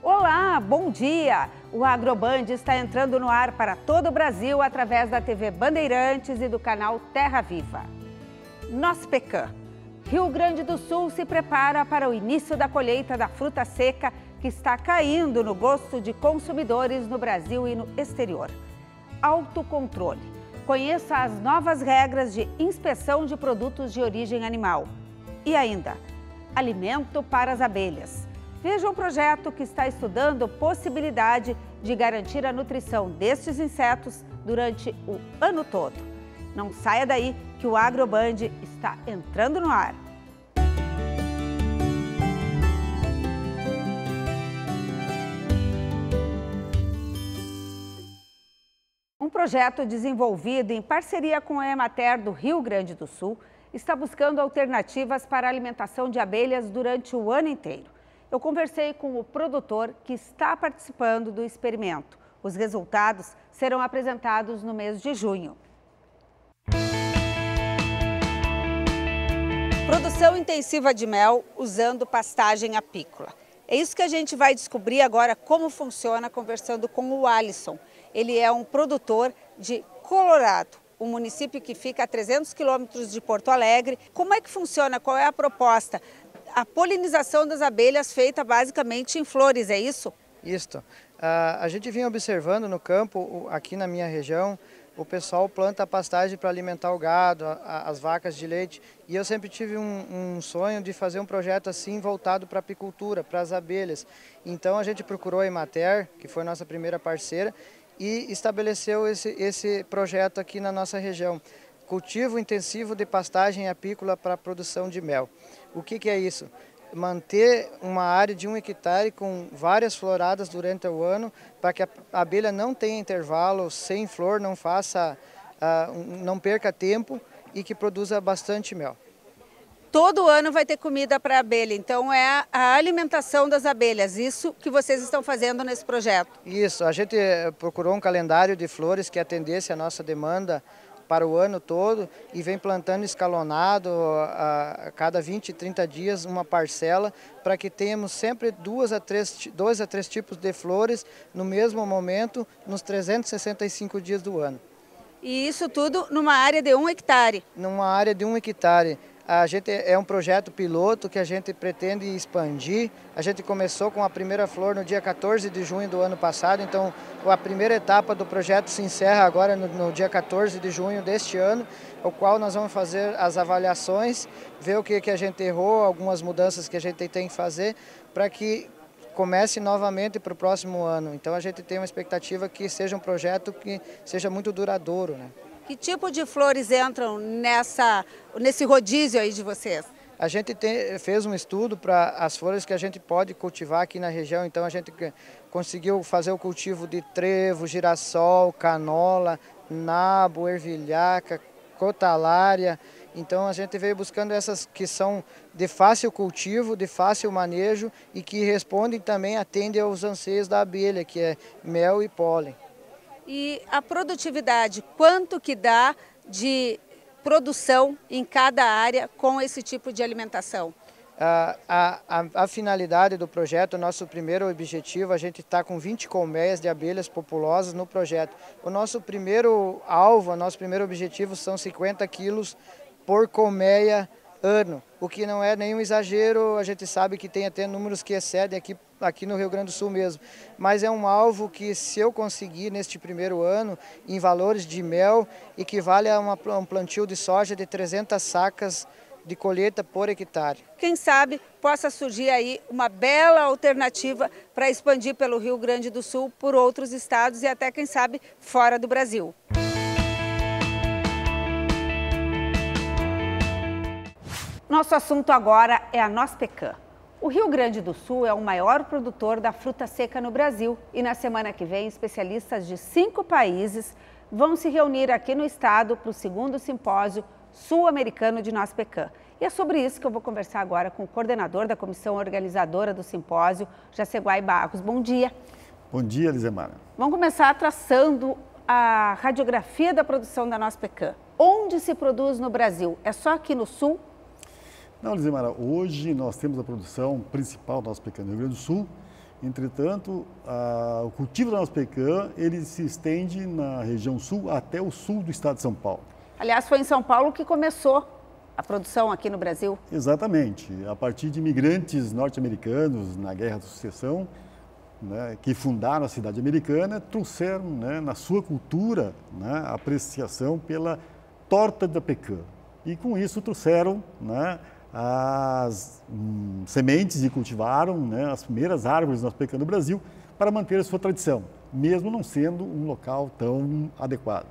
Olá, bom dia! O Agroband está entrando no ar para todo o Brasil através da TV Bandeirantes e do canal Terra Viva. Nospecan. Rio Grande do Sul se prepara para o início da colheita da fruta seca que está caindo no gosto de consumidores no Brasil e no exterior. Autocontrole. Conheça as novas regras de inspeção de produtos de origem animal. E ainda, alimento para as abelhas. Veja um projeto que está estudando possibilidade de garantir a nutrição destes insetos durante o ano todo. Não saia daí que o Agroband está entrando no ar. Um projeto desenvolvido em parceria com a Emater do Rio Grande do Sul está buscando alternativas para a alimentação de abelhas durante o ano inteiro. Eu conversei com o produtor que está participando do experimento. Os resultados serão apresentados no mês de junho. Produção intensiva de mel usando pastagem apícola. É isso que a gente vai descobrir agora como funciona conversando com o Alisson. Ele é um produtor de Colorado, um município que fica a 300 quilômetros de Porto Alegre. Como é que funciona? Qual é a proposta? A polinização das abelhas feita basicamente em flores, é isso? Isso. A gente vinha observando no campo, aqui na minha região, o pessoal planta pastagem para alimentar o gado, as vacas de leite. E eu sempre tive um sonho de fazer um projeto assim voltado para a apicultura, para as abelhas. Então a gente procurou a Emater, que foi nossa primeira parceira, e estabeleceu esse projeto aqui na nossa região. Cultivo intensivo de pastagem apícola para a produção de mel. O que é isso? Manter uma área de 1 hectare com várias floradas durante o ano, para que a abelha não tenha intervalo sem flor, não perca tempo e que produza bastante mel. Todo ano vai ter comida para a abelha, então é a alimentação das abelhas, isso que vocês estão fazendo nesse projeto? Isso, a gente procurou um calendário de flores que atendesse a nossa demanda para o ano todo e vem plantando escalonado a cada 20, 30 dias uma parcela para que tenhamos sempre 2 a 3 tipos de flores no mesmo momento nos 365 dias do ano. E isso tudo numa área de 1 hectare? Numa área de 1 hectare. A gente é um projeto piloto que a gente pretende expandir. A gente começou com a primeira flor no dia 14 de junho do ano passado, então a primeira etapa do projeto se encerra agora no dia 14 de junho deste ano, o qual nós vamos fazer as avaliações, ver o que a gente errou, algumas mudanças que a gente tem que fazer para que comece novamente para o próximo ano. Então a gente tem uma expectativa que seja um projeto que seja muito duradouro, né? Que tipo de flores entram nesse rodízio aí de vocês? A gente fez um estudo para as flores que a gente pode cultivar aqui na região, então a gente conseguiu fazer o cultivo de trevo, girassol, canola, nabo, ervilhaca, cotalária. Então a gente veio buscando essas que são de fácil cultivo, de fácil manejo e que respondem também, atendem aos anseios da abelha, que é mel e pólen. E a produtividade, quanto que dá de produção em cada área com esse tipo de alimentação? A finalidade do projeto, o nosso primeiro objetivo, a gente está com 20 colmeias de abelhas populosas no projeto. O nosso primeiro alvo, o nosso primeiro objetivo são 50 quilos por colmeia ano, o que não é nenhum exagero, a gente sabe que tem até números que excedem aqui no Rio Grande do Sul mesmo, mas é um alvo que se eu conseguir neste primeiro ano, em valores de mel, equivale a um plantio de soja de 300 sacas de colheita por hectare. Quem sabe possa surgir aí uma bela alternativa para expandir pelo Rio Grande do Sul por outros estados e até, quem sabe, fora do Brasil. Nosso assunto agora é a Nospecan. O Rio Grande do Sul é o maior produtor da fruta seca no Brasil e na semana que vem especialistas de 5 países vão se reunir aqui no estado para o 2º simpósio sul-americano de Nospecan. E é sobre isso que eu vou conversar agora com o coordenador da comissão organizadora do simpósio, Jaceguai Barros. Bom dia. Bom dia, Lisemara. Vamos começar traçando a radiografia da produção da Nospecan. Onde se produz no Brasil? É só aqui no Sul? Não, Lisemara, hoje nós temos a produção principal do nosso pequeno Rio Grande do Sul Entretanto, o cultivo da nossa pecan, ele se estende na região sul até o sul do estado de São Paulo. Aliás, foi em São Paulo que começou a produção aqui no Brasil. Exatamente. A partir de imigrantes norte-americanos na Guerra da Sucessão, né, que fundaram a cidade americana, trouxeram, né, na sua cultura, né, a apreciação pela torta da pecan. E com isso trouxeram, né, as sementes e cultivaram, né, as primeiras árvores da nossa pecan no Brasil para manter a sua tradição, mesmo não sendo um local tão adequado.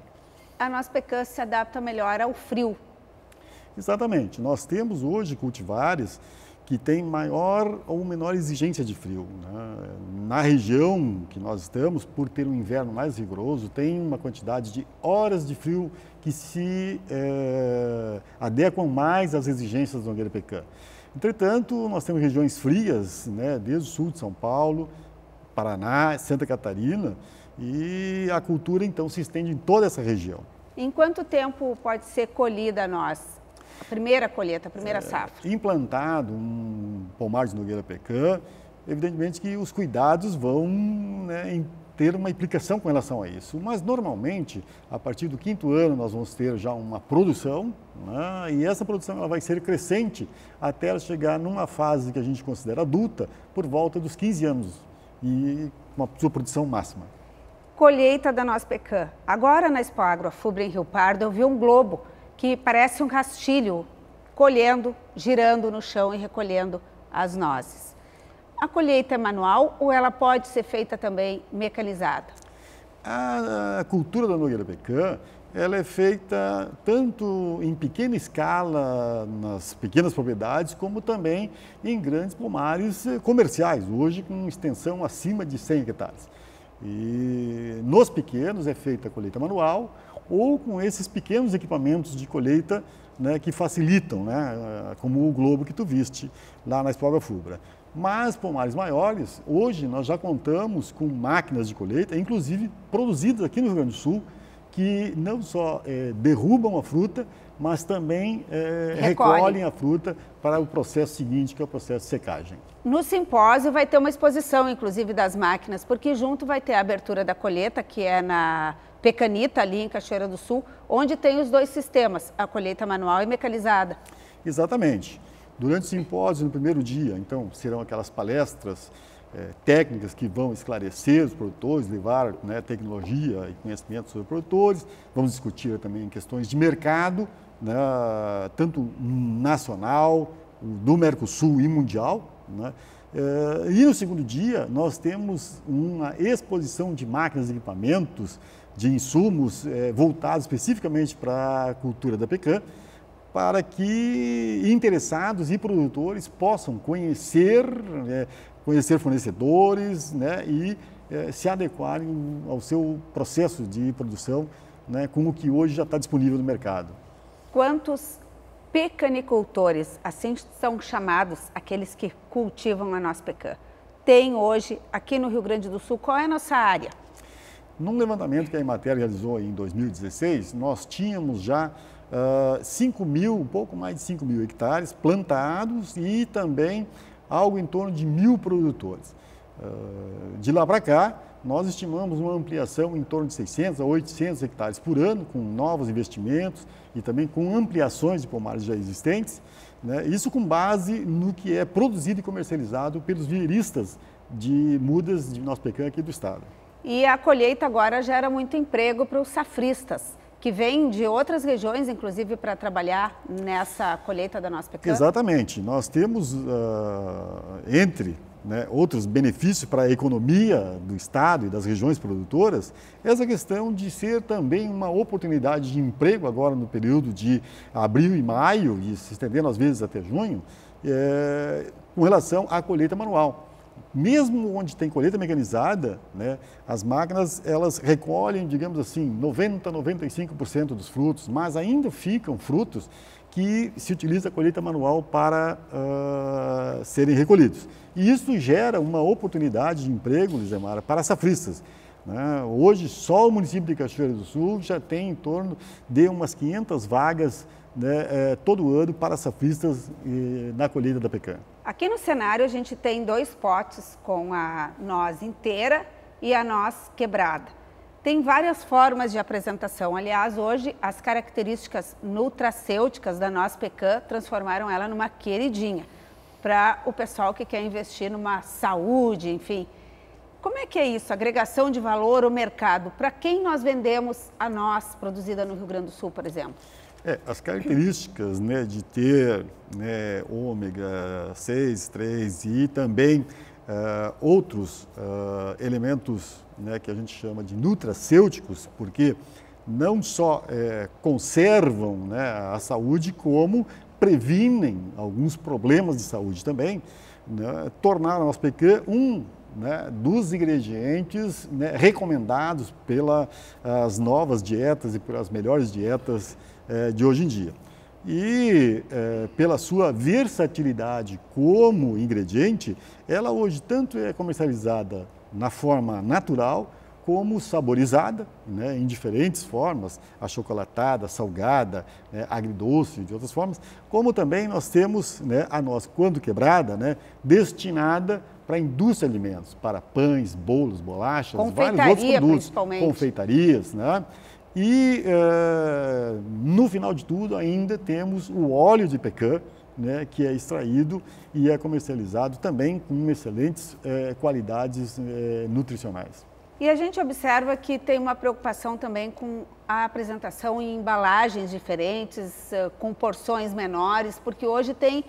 A nossa pecan se adapta melhor ao frio. Exatamente. Nós temos hoje cultivares que têm maior ou menor exigência de frio, né? Na região que nós estamos, por ter um inverno mais rigoroso, tem uma quantidade de horas de frio que se adequam mais às exigências da nogueira pecan. Entretanto, nós temos regiões frias, né, desde o sul de São Paulo, Paraná, Santa Catarina, e a cultura então se estende em toda essa região. Em quanto tempo pode ser colhida a primeira colheita, a primeira safra? Implantado um pomar de nogueira pecan, evidentemente que os cuidados vão, né, ter uma implicação com relação a isso. Mas normalmente, a partir do 5º ano, nós vamos ter já uma produção, né, e essa produção ela vai ser crescente até ela chegar numa fase que a gente considera adulta, por volta dos 15 anos, e uma sua produção máxima. Colheita da nossa pecan. Agora na Expo Agro Afubra em Rio Pardo eu vi um globo que parece um rastilho colhendo, girando no chão e recolhendo as nozes. A colheita é manual ou ela pode ser feita também mecanizada? A cultura da nogueira pecan, ela é feita tanto em pequena escala, nas pequenas propriedades, como também em grandes pomares comerciais, hoje com extensão acima de 100 hectares. E nos pequenos é feita a colheita manual ou com esses pequenos equipamentos de colheita, né, que facilitam, né, como o globo que tu viste lá na Expo Agro Afubra. Mas pomares maiores, hoje nós já contamos com máquinas de colheita, inclusive produzidas aqui no Rio Grande do Sul, que não só derrubam a fruta, mas também recolhem a fruta para o processo seguinte, que é o processo de secagem. No simpósio vai ter uma exposição, inclusive, das máquinas, porque junto vai ter a abertura da colheita, que é na Pecanita, ali em Cachoeira do Sul, onde tem os dois sistemas, a colheita manual e mecanizada. Exatamente. Durante o simpósio, no primeiro dia, então, serão aquelas palestras técnicas que vão esclarecer os produtores, levar, né, tecnologia e conhecimento sobre produtores. Vamos discutir também questões de mercado, né, tanto nacional, do Mercosul e mundial, né? E no segundo dia, nós temos uma exposição de máquinas e equipamentos, de insumos voltados especificamente para a cultura da pecan, para que interessados e produtores possam conhecer fornecedores, né, e se adequarem ao seu processo de produção, né, com o que hoje já está disponível no mercado. Quantos pecanicultores, assim são chamados aqueles que cultivam a nossa pecan, tem hoje aqui no Rio Grande do Sul? Qual é a nossa área? Num levantamento que a Emater realizou em 2016, nós tínhamos já 5 mil, um pouco mais de 5 mil hectares plantados e também algo em torno de 1.000 produtores. De lá para cá, nós estimamos uma ampliação em torno de 600 a 800 hectares por ano, com novos investimentos e também com ampliações de pomares já existentes, né? Isso com base no que é produzido e comercializado pelos vieiristas de mudas de nossa pecan aqui do estado. E a colheita agora gera muito emprego para os safristas, que vêm de outras regiões, inclusive, para trabalhar nessa colheita da nossa pecan? Exatamente. Nós temos, entre, né, outros benefícios para a economia do estado e das regiões produtoras, essa questão de ser também uma oportunidade de emprego agora no período de abril e maio, e se estendendo às vezes até junho, com relação à colheita manual. Mesmo onde tem colheita mecanizada, né, as máquinas elas recolhem, digamos assim, 90% a 95% dos frutos, mas ainda ficam frutos que se utiliza a colheita manual para serem recolhidos. E isso gera uma oportunidade de emprego, Lizemara, para safristas. né? Hoje, só o município de Cachoeira do Sul já tem em torno de umas 500 vagas, né, todo ano para safristas na colheita da pecanha. Aqui no cenário a gente tem 2 potes com a noz inteira e a noz quebrada. Tem várias formas de apresentação. Aliás, hoje as características nutracêuticas da noz pecan transformaram ela numa queridinha para o pessoal que quer investir numa saúde, enfim. Como é que é isso? Agregação de valor, o mercado. Para quem nós vendemos a noz produzida no Rio Grande do Sul, por exemplo? As características, né, de ter, né, ômega 6, 3 e também outros elementos, né, que a gente chama de nutracêuticos, porque não só conservam, né, a saúde, como previnem alguns problemas de saúde também, né, tornaram a noz pecan né, dos ingredientes, né, recomendados pelas novas dietas e pelas melhores dietas de hoje em dia. E pela sua versatilidade como ingrediente, ela hoje tanto é comercializada na forma natural, como saborizada, né, em diferentes formas, achocolatada, salgada, né, agridoce, de outras formas, como também nós temos, né, a noz, quando quebrada, né, destinada para a indústria de alimentos, para pães, bolos, bolachas, vários outros produtos, principalmente. Confeitarias, né? E no final de tudo ainda temos o óleo de pecan, né, que é extraído e é comercializado também com excelentes qualidades nutricionais. E a gente observa que tem uma preocupação também com a apresentação em embalagens diferentes, com porções menores, porque hoje tem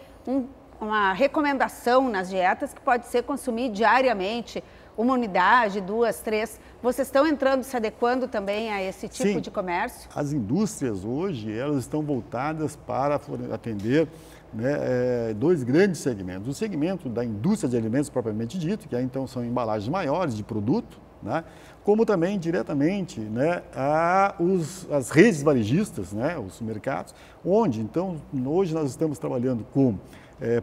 uma recomendação nas dietas que pode ser consumir diariamente, uma unidade, 2, 3. Vocês estão entrando, se adequando também a esse tipo de comércio? As indústrias hoje, elas estão voltadas para atender, né, 2 grandes segmentos. O segmento da indústria de alimentos propriamente dito, que aí, então são embalagens maiores de produto, né, como também diretamente, né, as redes varejistas, né, os mercados, onde então hoje nós estamos trabalhando com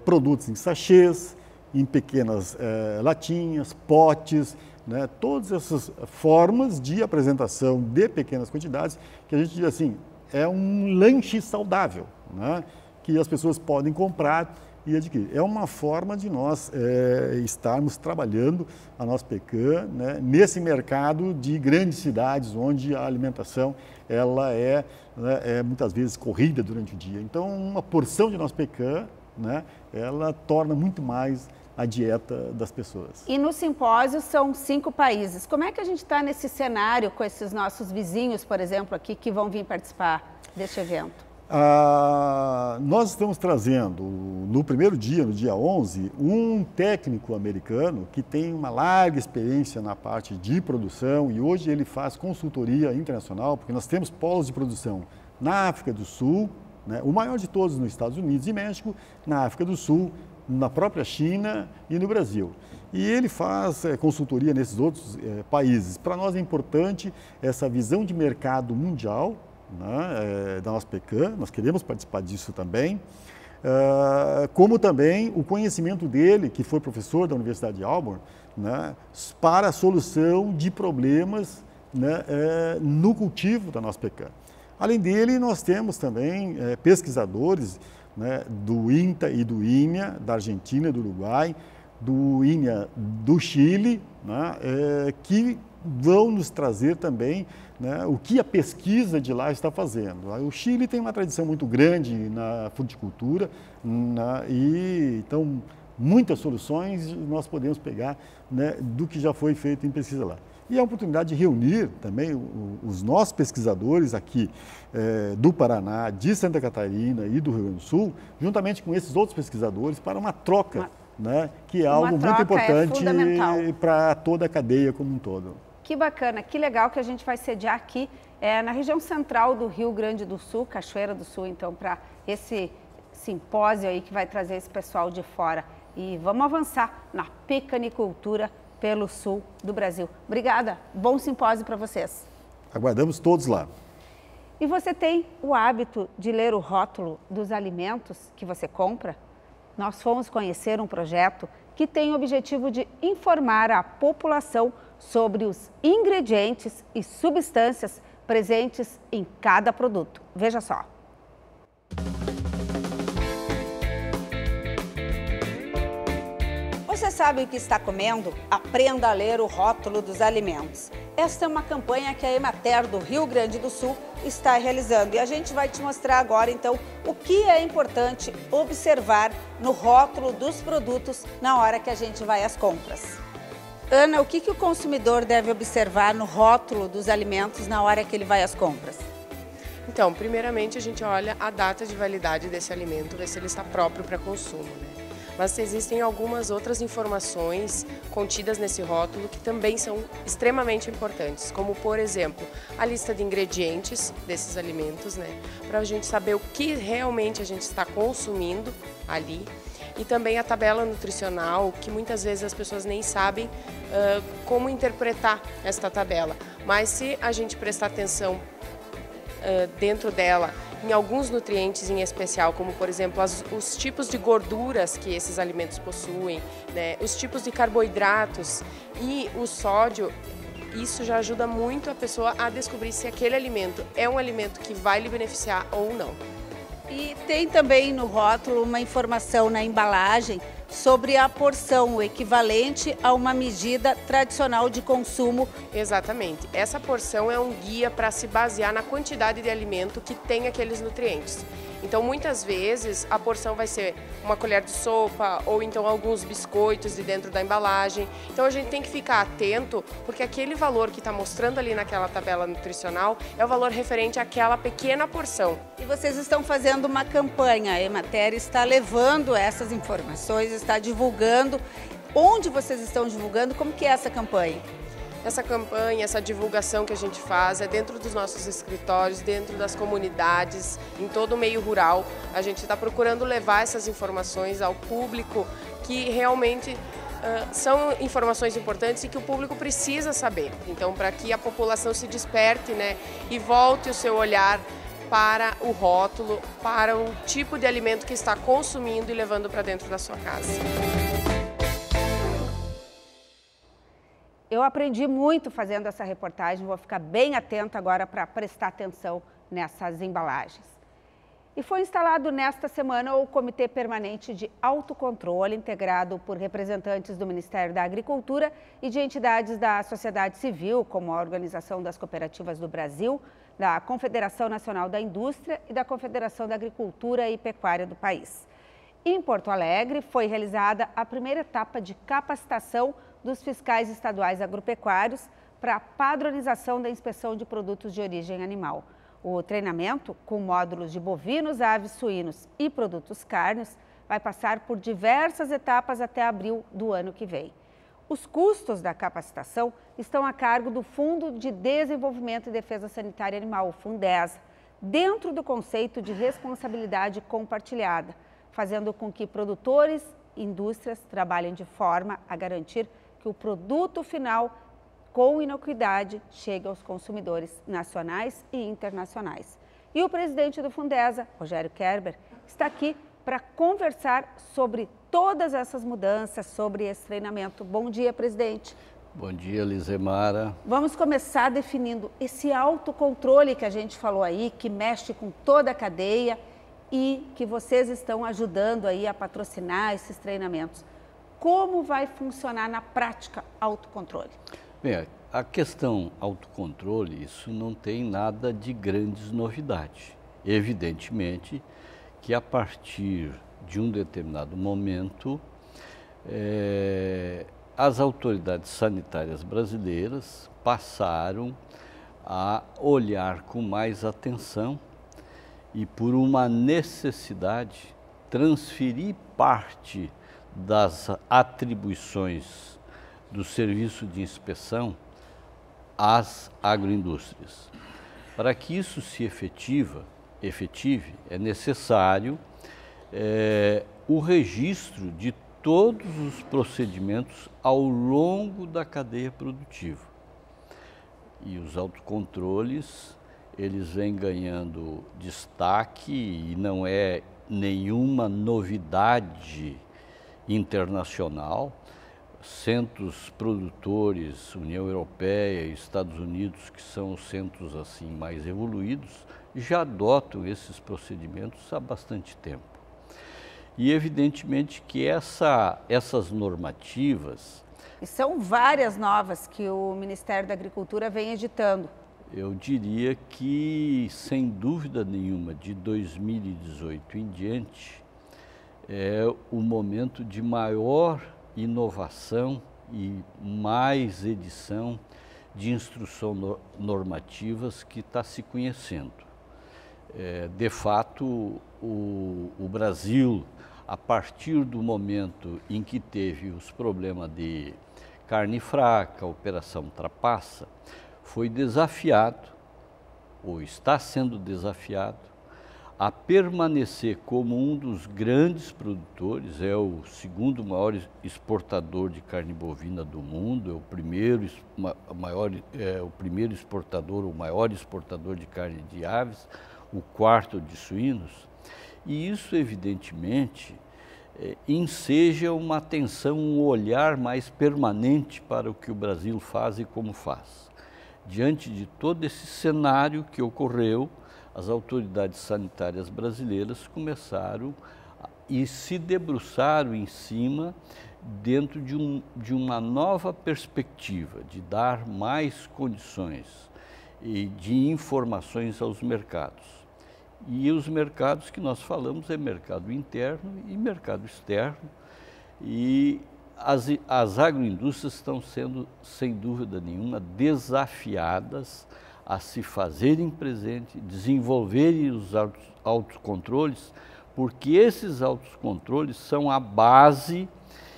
produtos em sachês, em pequenas latinhas, potes, né, todas essas formas de apresentação de pequenas quantidades, que a gente diz assim, é um lanche saudável, né, que as pessoas podem comprar e adquirir. É uma forma de nós estarmos trabalhando a noz pecan, né, nesse mercado de grandes cidades, onde a alimentação ela né, muitas vezes corrida durante o dia. Então, uma porção de noz pecan, né, ela torna muito mais a dieta das pessoas. E no simpósio são 5 países. Como é que a gente está nesse cenário com esses nossos vizinhos, por exemplo, aqui, que vão vir participar deste evento? Nós estamos trazendo, no primeiro dia, no dia 11, um técnico americano que tem uma larga experiência na parte de produção e hoje ele faz consultoria internacional, porque nós temos polos de produção na África do Sul, né, o maior de todos nos Estados Unidos e México, na África do Sul, na própria China e no Brasil. E ele faz consultoria nesses outros países. Para nós é importante essa visão de mercado mundial, né, da noz pecan, nós queremos participar disso também, como também o conhecimento dele, que foi professor da Universidade de Auburn, né, para a solução de problemas, né, no cultivo da noz pecan. Além dele, nós temos também pesquisadores, né, do INTA e do INEA, da Argentina, do Uruguai, do INEA do Chile, né, que vão nos trazer também, né, o que a pesquisa de lá está fazendo. O Chile tem uma tradição muito grande na fruticultura, né, e então muitas soluções nós podemos pegar, né, do que já foi feito em pesquisa lá. E a oportunidade de reunir também os nossos pesquisadores aqui do Paraná, de Santa Catarina e do Rio Grande do Sul, juntamente com esses outros pesquisadores, para uma troca, né, que é algo muito importante para toda a cadeia como um todo. Que bacana, que legal que a gente vai sediar aqui na região central do Rio Grande do Sul, Cachoeira do Sul, então, para esse simpósio aí que vai trazer esse pessoal de fora. E vamos avançar na pecanicultura pelo sul do Brasil. Obrigada, bom simpósio para vocês. Aguardamos todos lá. E você tem o hábito de ler o rótulo dos alimentos que você compra? Nós fomos conhecer um projeto que tem o objetivo de informar a população sobre os ingredientes e substâncias presentes em cada produto. Veja só. Você sabe o que está comendo? Aprenda a ler o rótulo dos alimentos. Esta é uma campanha que a Emater do Rio Grande do Sul está realizando e a gente vai te mostrar agora, então, o que é importante observar no rótulo dos produtos na hora que a gente vai às compras. Ana, o que o consumidor deve observar no rótulo dos alimentos na hora que ele vai às compras? Então, primeiramente a gente olha a data de validade desse alimento, ver se ele está próprio para consumo, né? Mas existem algumas outras informações contidas nesse rótulo que também são extremamente importantes, como, por exemplo, a lista de ingredientes desses alimentos, né? Para a gente saber o que realmente a gente está consumindo ali. E também a tabela nutricional, que muitas vezes as pessoas nem sabem como interpretar esta tabela. Mas se a gente prestar atenção dentro dela, em alguns nutrientes em especial, como por exemplo os tipos de gorduras que esses alimentos possuem, né, os tipos de carboidratos e o sódio, isso já ajuda muito a pessoa a descobrir se aquele alimento é um alimento que vai lhe beneficiar ou não. E tem também no rótulo uma informação na embalagem sobre a porção, o equivalente a uma medida tradicional de consumo. Exatamente. Essa porção é um guia para se basear na quantidade de alimento que tem aqueles nutrientes. Então, muitas vezes, a porção vai ser uma colher de sopa ou então alguns biscoitos de dentro da embalagem. Então, a gente tem que ficar atento, porque aquele valor que está mostrando ali naquela tabela nutricional é o valor referente àquela pequena porção. E vocês estão fazendo uma campanha, a Emater está levando essas informações, está divulgando. Onde vocês estão divulgando? Como que é essa campanha? Essa campanha, essa divulgação que a gente faz é dentro dos nossos escritórios, dentro das comunidades, em todo o meio rural. A gente está procurando levar essas informações ao público que realmente são informações importantes e que o público precisa saber. Então, para que a população se desperte, né, e volte o seu olhar para o rótulo, para o tipo de alimento que está consumindo e levando para dentro da sua casa. Eu aprendi muito fazendo essa reportagem, vou ficar bem atento agora para prestar atenção nessas embalagens. E foi instalado nesta semana o Comitê Permanente de Autocontrole, integrado por representantes do Ministério da Agricultura e de entidades da sociedade civil, como a Organização das Cooperativas do Brasil, da Confederação Nacional da Indústria e da Confederação da Agricultura e Pecuária do país. Em Porto Alegre, foi realizada a primeira etapa de capacitação dos fiscais estaduais agropecuários para a padronização da inspeção de produtos de origem animal. O treinamento, com módulos de bovinos, aves, suínos e produtos cárneos, vai passar por diversas etapas até abril do ano que vem. Os custos da capacitação estão a cargo do Fundo de Desenvolvimento e Defesa Sanitária Animal, o Fundesa, dentro do conceito de responsabilidade compartilhada, fazendo com que produtores e indústrias trabalhem de forma a garantir que o produto final, com inocuidade, chegue aos consumidores nacionais e internacionais. E o presidente do Fundesa, Rogério Kerber, está aqui para conversar sobre todas essas mudanças, sobre esse treinamento. Bom dia, presidente. Bom dia, Lizemara. Vamos começar definindo esse autocontrole que a gente falou aí, que mexe com toda a cadeia e que vocês estão ajudando aí a patrocinar esses treinamentos. Como vai funcionar na prática autocontrole? Bem, a questão autocontrole, isso não tem nada de grandes novidades. Evidentemente que a partir de um determinado momento, as autoridades sanitárias brasileiras passaram a olhar com mais atenção e, por uma necessidade, transferir parte das atribuições do serviço de inspeção às agroindústrias. Para que isso se efetive, é necessário o registro de todos os procedimentos ao longo da cadeia produtiva. E os autocontroles, eles vêm ganhando destaque e não é nenhuma novidade internacional. centros produtores, União Europeia e Estados Unidos, que são os centros assim mais evoluídos, já adotam esses procedimentos há bastante tempo. E evidentemente que essas normativas... E são várias novas que o Ministério da Agricultura vem editando. Eu diria que, sem dúvida nenhuma, de 2018 em diante, é o momento de maior inovação e mais edição de instruções normativas que está se conhecendo. De fato, o Brasil, a partir do momento em que teve os problemas de carne fraca, operação trapaça, foi desafiado, ou está sendo desafiado, a permanecer como um dos grandes produtores, é o segundo maior exportador de carne bovina do mundo, é o primeiro exportador, o maior exportador de carne de aves, o quarto de suínos, e isso evidentemente enseja uma atenção, um olhar mais permanente para o que o Brasil faz e como faz. Diante de todo esse cenário que ocorreu, as autoridades sanitárias brasileiras começaram e se debruçaram em cima dentro de uma nova perspectiva, de dar mais condições e de informações aos mercados. E os mercados que nós falamos é mercado interno e mercado externo, e as agroindústrias estão sendo, sem dúvida nenhuma, desafiadas a se fazerem presente, desenvolverem os autocontroles, porque esses autocontroles são a base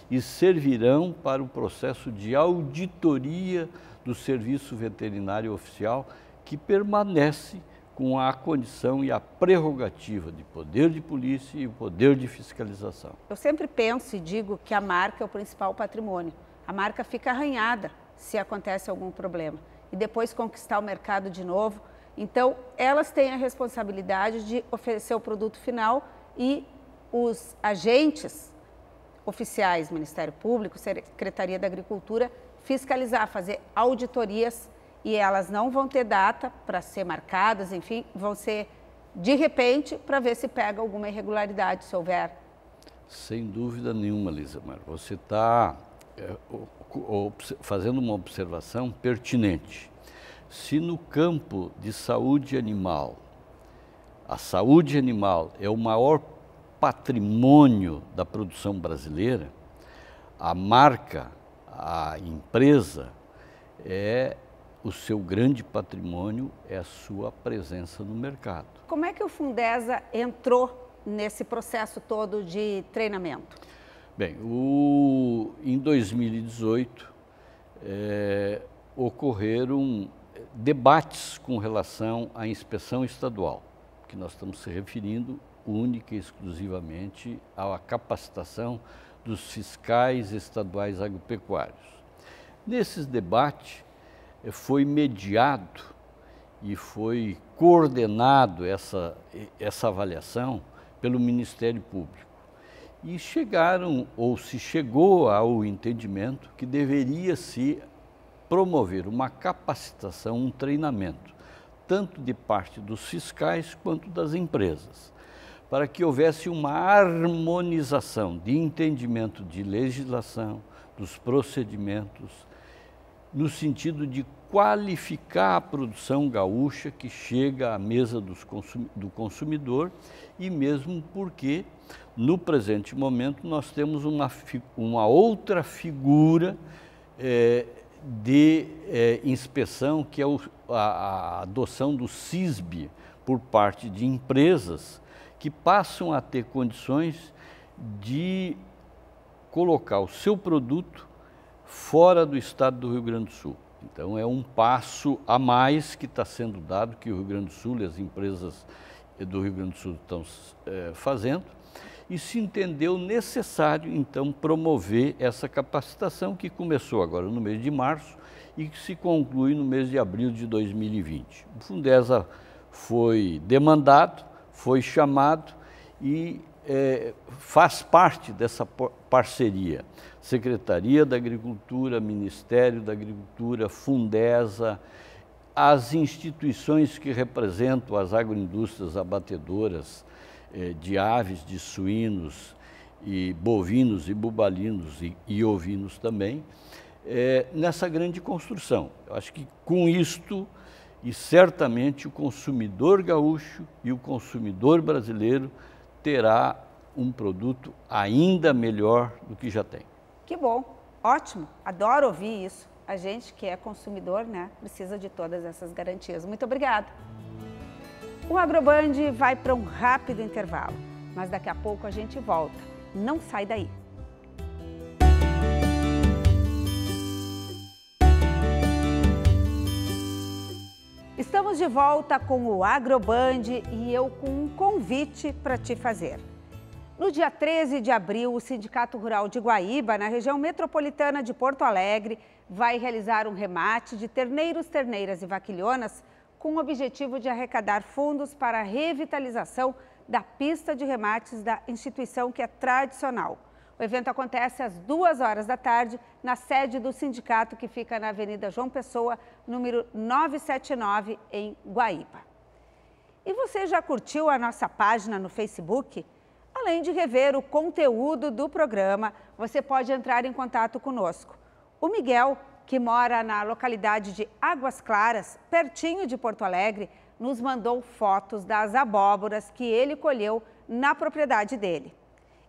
e servirão para o processo de auditoria do Serviço Veterinário Oficial, que permanece com a condição e a prerrogativa de poder de polícia e o poder de fiscalização. Eu sempre penso e digo que a marca é o principal patrimônio. A marca fica arranhada se acontece algum problema e depois conquistar o mercado de novo. Então, elas têm a responsabilidade de oferecer o produto final e os agentes oficiais, Ministério Público, Secretaria da Agricultura, fiscalizar, fazer auditorias, e elas não vão ter data para ser marcadas, enfim, vão ser de repente para ver se pega alguma irregularidade, se houver. Sem dúvida nenhuma, Lisamar. Você está fazendo uma observação pertinente. Se no campo de saúde animal, a saúde animal é o maior patrimônio da produção brasileira, a marca, a empresa o seu grande patrimônio é a sua presença no mercado. Como é que o Fundesa entrou nesse processo todo de treinamento? Bem, em 2018 ocorreram debates com relação à inspeção estadual, que nós estamos se referindo única e exclusivamente à capacitação dos fiscais estaduais agropecuários. Nesses debates, foi mediado e foi coordenado essa avaliação pelo Ministério Público. E se chegou ao entendimento que deveria se promover uma capacitação, um treinamento, tanto de parte dos fiscais quanto das empresas, para que houvesse uma harmonização de entendimento de legislação, dos procedimentos, no sentido de qualificar a produção gaúcha que chega à mesa do consumidor, e mesmo porque, no presente momento, nós temos uma outra figura de inspeção, que é a adoção do CISB por parte de empresas que passam a ter condições de colocar o seu produto fora do estado do Rio Grande do Sul. Então é um passo a mais que está sendo dado, que o Rio Grande do Sul e as empresas do Rio Grande do Sul estão fazendo, e se entendeu necessário então promover essa capacitação, que começou agora no mês de março e que se conclui no mês de abril de 2020. O Fundesa foi demandado, foi chamado, e faz parte dessa parceria. Secretaria da Agricultura, Ministério da Agricultura, Fundesa, as instituições que representam as agroindústrias abatedoras de aves, de suínos, e bovinos e bubalinos e ovinos também, nessa grande construção. Eu acho que com isto, e certamente o consumidor gaúcho e o consumidor brasileiro terá um produto ainda melhor do que já tem. Que bom, ótimo, adoro ouvir isso. A gente que é consumidor, né, precisa de todas essas garantias. Muito obrigada. O Agroband vai para um rápido intervalo, mas daqui a pouco a gente volta. Não sai daí. Estamos de volta com o Agroband e eu com um convite para te fazer. No dia 13 de abril, o Sindicato Rural de Guaíba, na região metropolitana de Porto Alegre, vai realizar um remate de terneiros, terneiras e vaquilhonas com o objetivo de arrecadar fundos para a revitalização da pista de remates da instituição que é tradicional. O evento acontece às 2h da tarde na sede do sindicato que fica na Avenida João Pessoa, número 979, em Guaíba. E você já curtiu a nossa página no Facebook? Além de rever o conteúdo do programa, você pode entrar em contato conosco. O Miguel, que mora na localidade de Águas Claras, pertinho de Porto Alegre, nos mandou fotos das abóboras que ele colheu na propriedade dele.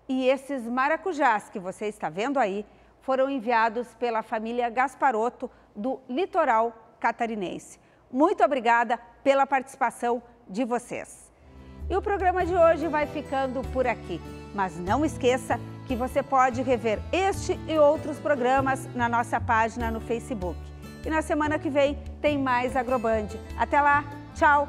E esses maracujás que você está vendo aí foram enviados pela família Gasparotto do litoral catarinense. Muito obrigada pela participação de vocês. E o programa de hoje vai ficando por aqui. Mas não esqueça que você pode rever este e outros programas na nossa página no Facebook. E na semana que vem tem mais Agroband. Até lá, tchau!